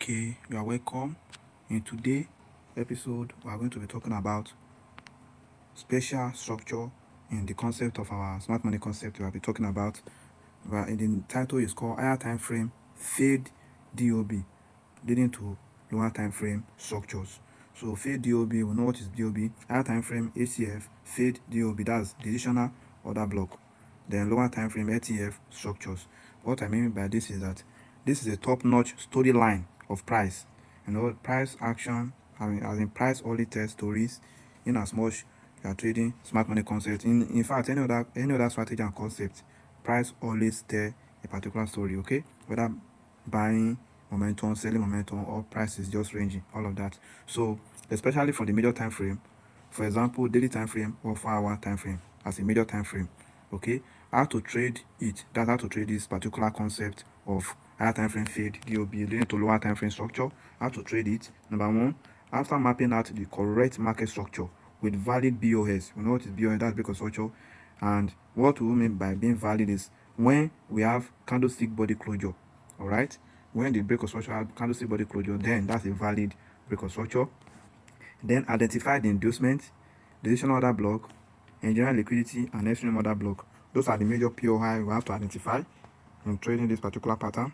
Okay, you are welcome. In today's episode, we are going to be talking about special structure in the concept of our smart money concept we have been talking about. In the title is called higher time frame fade DOB, leading to lower time frame structures. So fade DOB, we know what is DOB. Higher time frame ACF, fade DOB, that's decisional order block. Then lower time frame ATF structures. What I mean by this is that this is a top-notch storyline of price. Price action, as in price only tell stories, in as much you are trading smart money concept. In fact, any other strategy and concept, price always tell a particular story, okay? Whether buying momentum, selling momentum, or price is just ranging, all of that. So especially for the major time frame, for example, daily time frame or 4-hour time frame as a major time frame, okay, how to trade it, that's how to trade this particular concept of higher time frame fade DOB leading to lower time frame structure. How to trade it: number one, after mapping out the correct market structure with valid BOS. We know what is BOS, that's break of structure. And what we mean by being valid is when we have candlestick body closure. All right, when the break of structure has candlestick body closure, then that's a valid break of structure. Then identify the inducement, decision order block, engineering liquidity, and extreme order block. Those are the major POI we have to identify in trading this particular pattern.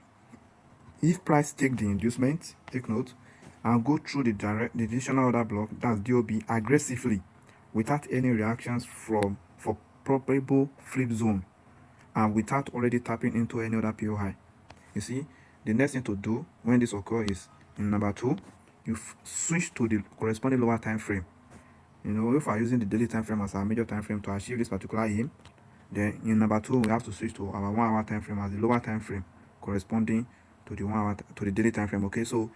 If price take the inducement, take note, and go through the decisional order block, that's DOB, aggressively without any reactions for probable flip zone and without already tapping into any other POI. You see, the next thing to do when this occurs is in number 2, you switch to the corresponding lower time frame. If we're using the daily time frame as our major time frame to achieve this particular aim, then in number 2 we have to switch to our 1-hour time frame as the lower time frame corresponding to the 1 hour to the daily time frame. Okay, so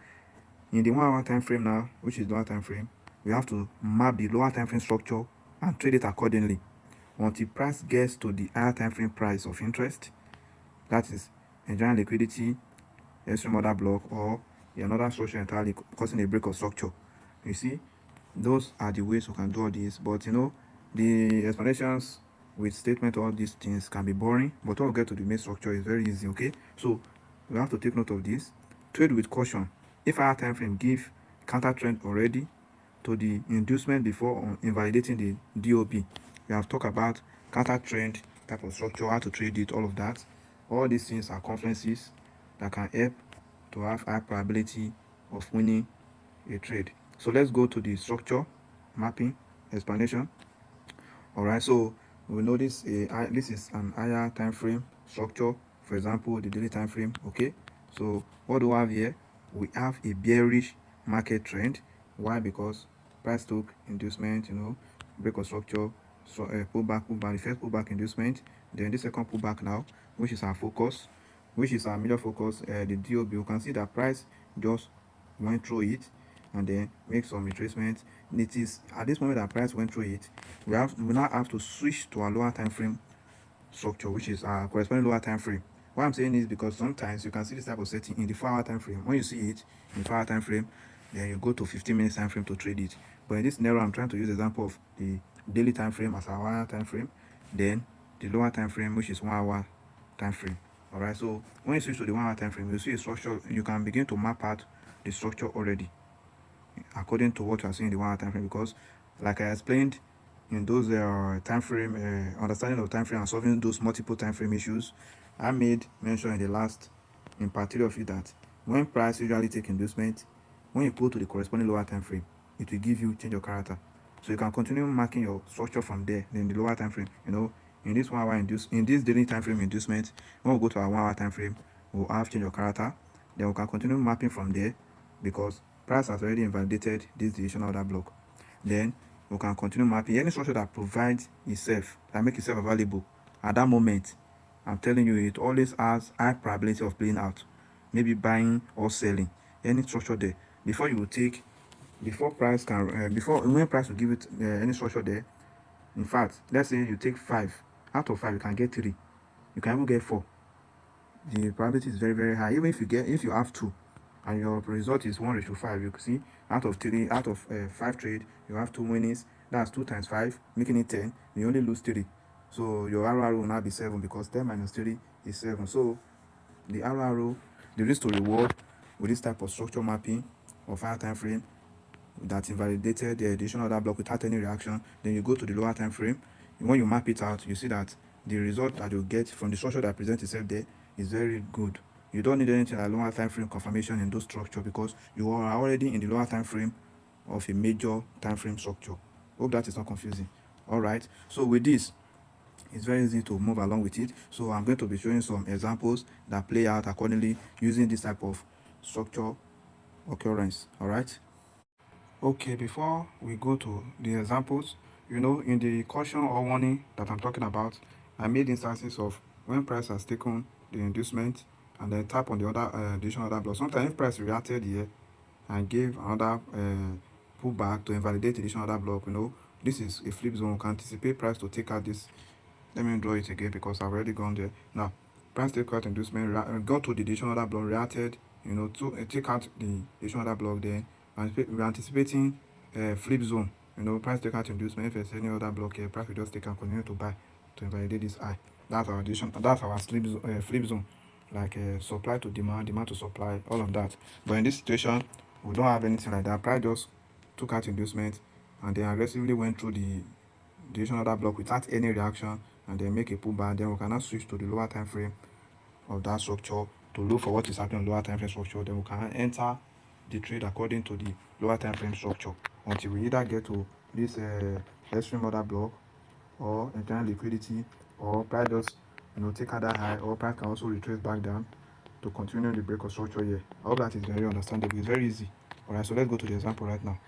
in the 1-hour time frame now, which is lower time frame, we have to map the lower time frame structure and trade it accordingly until price gets to the higher time frame price of interest, that is engineering liquidity, extreme order block, or another structure entirely causing a break of structure. You see, those are the ways we can do all this. But the explanations with statement, all these things can be boring, but when we get to the main structure, it's very easy. Okay, so we have to take note of this. Trade with caution. If our time frame give counter trend already to the inducement before invalidating the DOB, we have talked about counter trend type of structure, how to trade it, all of that. All these things are conferences that can help to have high probability of winning a trade. So let's go to the structure mapping explanation. All right, so we know this is an higher time frame structure, for example the daily time frame. Okay, so what do we have here? We have a bearish market trend. Why? Because price took inducement, break of structure, so pullback, the first pullback inducement, then the second pullback now, which is our focus, which is our major focus, the DOB. You can see that price just went through it and then make some retracement. It is at this moment that price went through it, we now have to switch to a lower time frame structure, which is our corresponding lower time frame. Why I'm saying is because sometimes you can see this type of setting in the 4-hour time frame. When you see it in the 4-hour time frame, then you go to 15 minutes time frame to trade it. But in this scenario, I'm trying to use the example of the daily time frame as our higher time frame, then the lower time frame, which is 1-hour time frame. All right, so when you switch to the 1-hour time frame, you see a structure. You can begin to map out the structure already according to what you are seeing in the 1-hour time frame, because like I explained in those time frame understanding of time frame and solving those multiple time frame issues, I made mention in the last in particular of it that when price usually take inducement, when you go to the corresponding lower time frame, it will give you change of character. So you can continue marking your structure from there. Then the lower time frame, in this 1 hour in this daily time frame inducement, when we go to our 1 hour time frame, we'll have change of character. Then we can continue mapping from there because price has already invalidated this decisional order block. Then we can continue mapping any structure that provides itself, that make itself available at that moment. I'm telling you, it always has high probability of playing out, maybe buying or selling any structure there before you will take, before price can before when price will give it any structure there. In fact, let's say you take 5 out of 5, you can get 3, you can even get 4. The probability is very, very high. Even if you have 2 and your result is 1:5, you can see out of 5 trade, you have 2 winnings. That's 2 times 5, making it 10. You only lose 3, so your RRO will now be 7 because 10 minus 3 is 7. So the RRO, the risk to reward with this type of structure mapping of higher time frame that invalidated the additional order block without any reaction, then you go to the lower time frame. When you map it out, you see that the result that you get from the structure that presents itself there is very good. You don't need anything like lower time frame confirmation in those structure because you are already in the lower time frame of a major time frame structure. Hope that is not confusing. All right, so with this, it's very easy to move along with it. So I'm going to be showing some examples that play out accordingly using this type of structure occurrence. All right. Okay, before we go to the examples, in the caution or warning that I'm talking about, I made instances of when price has taken the inducement and then tap on the other additional order block. Sometimes if price reacted here and gave another pullback to invalidate the additional order block, this is a flip zone. We can anticipate price to take out this. Let me draw it again because I've already gone there. Now, price take out inducement, go to the additional order block, reacted, to take out the additional order block there. And we're anticipating flip zone. Price take out inducement. If there's any other block here, price will just take and continue to buy to invalidate this high. That's our addition. That's our flip zone, like supply to demand, demand to supply, all of that. But in this situation, we don't have anything like that. Price just took out inducement and then aggressively went through the additional order block without any reaction and then make a pullback. Then we can now switch to the lower time frame of that structure to look for what is happening on lower time frame structure. Then we can enter the trade according to the lower time frame structure until we either get to this extreme order block or internal liquidity, or price just take out that high, or price can also retrace back down to continue the break of structure here. I hope that is very understandable. It's very easy. All right, so let's go to the example right now.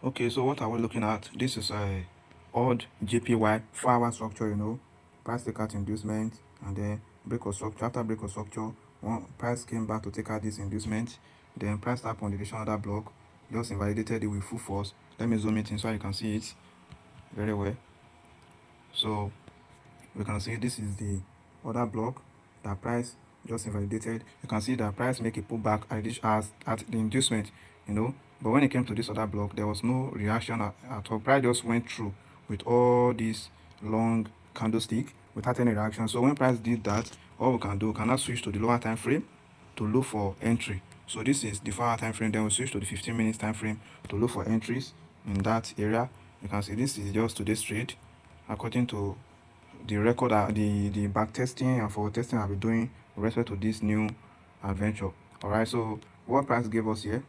Okay, so what are we looking at? This is a odd JPY 4-hour structure, price take out inducement and then break of structure. After break of structure, one price came back to take out this inducement, then price tap on the additional order block, just invalidated it with full force. Let me zoom it in so you can see it very well. So we can see this is the order block that price just invalidated. You can see that price make a pullback at the inducement, but when it came to this other block, there was no reaction at all. Price just went through with all this long candlestick without any reaction. So when price did that, all we can do, we can now switch to the lower time frame to look for entry. So this is the 4-hour time frame. Then we switch to the 15 minutes time frame to look for entries in that area. You can see this is just today's trade according to the record, the back testing and forward testing I'll be doing with respect to this new adventure. All right, so what price gave us here?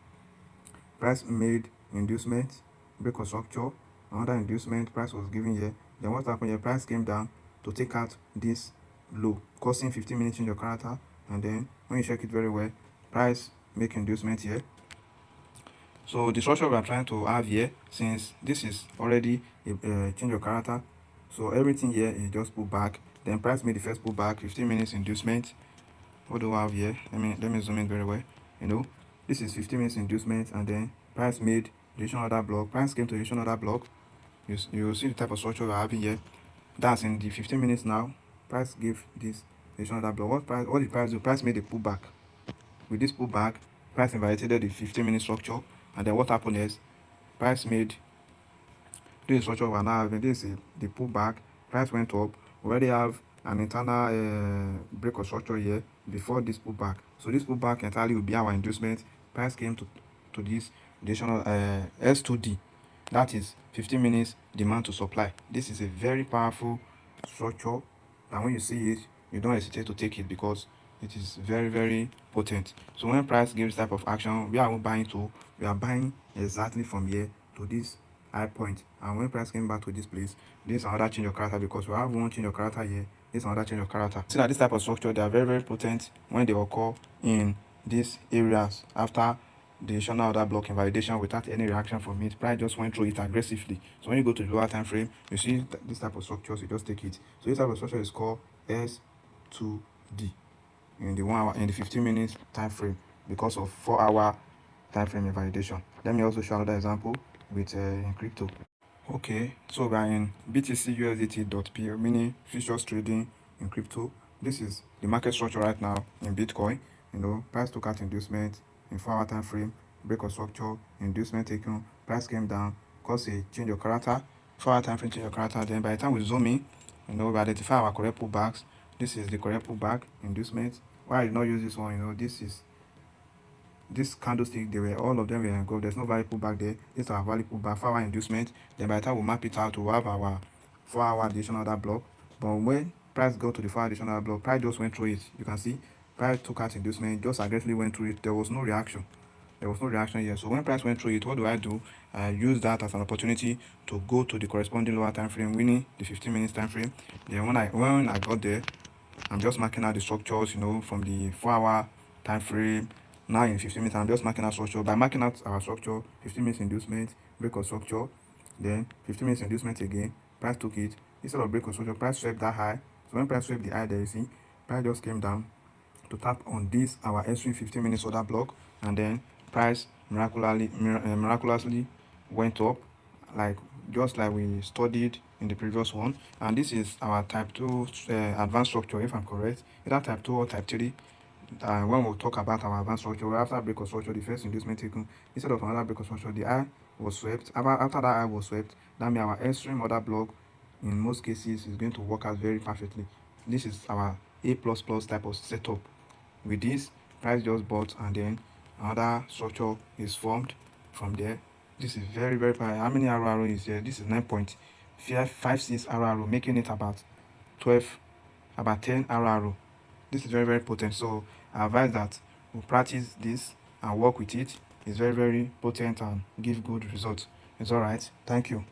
Price made inducement, break of structure, another inducement, price was given here. Then what happened here? Price came down to take out this low, causing 15 minutes change of character. And then when you check it very well, price make inducement here. So the structure we are trying to have here, since this is already a change of character, so everything here is just pull back. Then price made the first pullback, 15 minutes inducement. What do I have here? Let me zoom in very well. This is 15 minutes inducement, and then price made the additional order block. Price came to the additional order block. You see the type of structure we're having here. That's in the 15 minutes now. Price gave this additional order block. What did price do? Price made a pullback. With this pullback, price invalidated the 15 minute structure, and then what happened is price made this structure we're now having. This is the pullback. Price went up. We already have an internal break of structure here before this pullback. So this pullback entirely will be our inducement. Price came to this additional S2D, that is 15 minutes demand to supply. This is a very powerful structure, and when you see it, you don't hesitate to take it because it is very, very potent. So when price gives type of action, we are buying to, we are buying exactly from here to this high point. And when price came back to this place, this is another change of character because we have one change of character here. This is another change of character. See that this type of structure, they are very, very potent when they occur in these areas after the additional order block invalidation without any reaction from it. Price just went through it aggressively. So when you go to the lower time frame, you see this type of structures, you just take it. So this type of structure is called S2D in the 1 hour, in the 15 minutes time frame, because of 4-hour time frame invalidation. Let me also show another example with in crypto. Okay, so we are in BTC USDT.pl, meaning futures trading in crypto. This is the market structure right now in Bitcoin. Price took out inducement in 4-hour time frame, break of structure, inducement taken, price came down, caused a change of character, 4-hour time frame change of character. Then by the time we zoom in, we identify our correct pullbacks. This is the correct pullback, inducement, why I did not use this one, this candlestick, they were all of them were gold. There's no value pullback there. This is our value pullback, 4-hour inducement. Then by the time we map it out, we'll have our 4-hour additional order block. But when price got to the 4-hour additional order block, price just went through it. You can see price took out inducement, just aggressively went through it. There was no reaction. Here. So when price went through it, what do? I use that as an opportunity to go to the corresponding lower time frame, winning the 15 minutes time frame. Then when I got there, I'm just marking out the structures, from the 4-hour time frame. Now in 15 minutes, I'm just marking out structure. By marking out our structure, 15 minutes inducement, break of structure, then 15 minutes inducement again, price took it. Instead of break of structure, price swept that high. So when price swept the high there, you see, price just came down to tap on this, our S3 15 minutes order block, and then price miraculously went up, like just like we studied in the previous one. And this is our type 2 advanced structure, if I'm correct, either type 2 or type 3. When we'll talk about our advanced structure, after break of structure, the first inducement taken, instead of another break of structure, the eye was swept. After that eye was swept, that means our extreme order block in most cases is going to work out very perfectly. This is our A++ type of setup. With this, price just bought, and then another structure is formed from there. This is very, very fine. How many arrow is here? This is 9.56 arrow, making it about 10 arrow. This is very, very potent. So I advise that we practice this and work with it. It's very, very potent and give good results. It's all right. Thank you.